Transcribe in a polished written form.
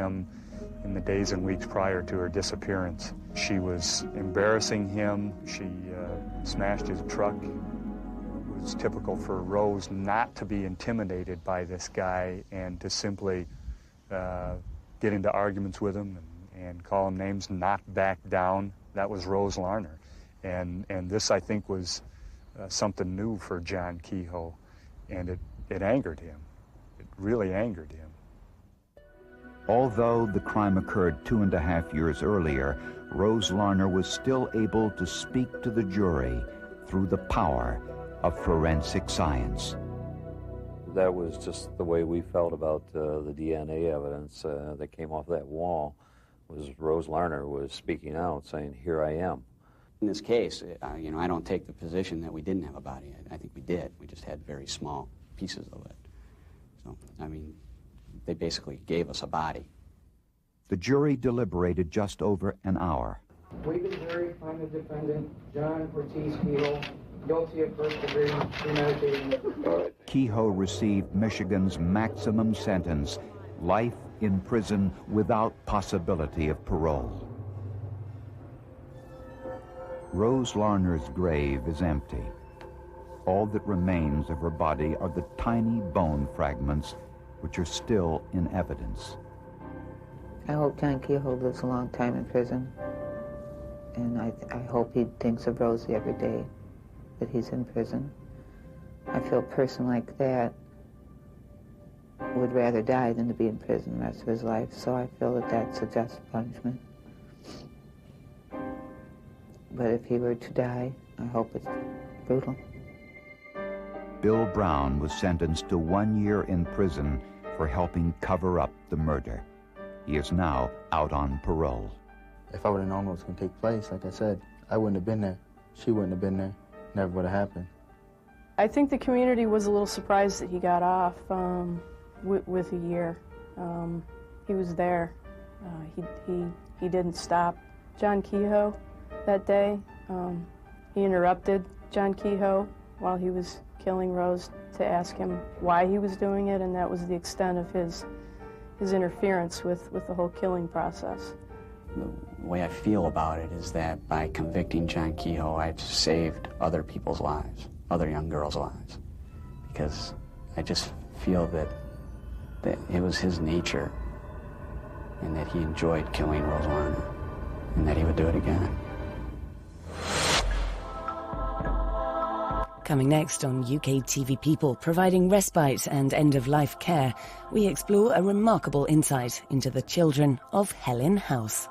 him in the days and weeks prior to her disappearance. She was embarrassing him. She smashed his truck. It was typical for Rose not to be intimidated by this guy and to simply get into arguments with him and call him names, not back down. That was Rose Larner. And this, I think, was something new for John Kehoe, and it angered him. It really angered him. Although the crime occurred 2.5 years earlier, Rose Larner was still able to speak to the jury through the power of forensic science. That was just the way we felt about the DNA evidence that came off that wall. Was Rose Larner was speaking out, saying, "Here I am." In this case, you know, I don't take the position that we didn't have a body. I think we did. We just had very small pieces of it. So, I mean, they basically gave us a body. The jury deliberated just over an hour. We, the jury, find the defendant, John Ortiz Kehoe, guilty of first-degree premeditated murder. Kehoe received Michigan's maximum sentence, life in prison without possibility of parole. Rose Larner's grave is empty. All that remains of her body are the tiny bone fragments which are still in evidence. I hope John Kehoe lives a long time in prison, and I hope he thinks of Rosie every day that he's in prison. I feel a person like that would rather die than to be in prison the rest of his life, so I feel that that's a just punishment. But if he were to die, I hope it's brutal. Bill Brown was sentenced to 1 year in prison for helping cover up the murder. He is now out on parole. If I would have known what was going to take place, like I said, I wouldn't have been there. She wouldn't have been there. Never would have happened. I think the community was a little surprised that he got off with a year. He was there. He didn't stop John Kehoe that day. He interrupted John Kehoe while he was killing Rose to ask him why he was doing it, and that was the extent of his interference with the whole killing process. The way I feel about it is that by convicting John Kehoe, I've saved other people's lives, other young girls' lives, because I just feel that it was his nature and that he enjoyed killing Rose Larner and that he would do it again. Coming next on UK TV People, providing respite and end-of-life care, we explore a remarkable insight into the children of Helen House.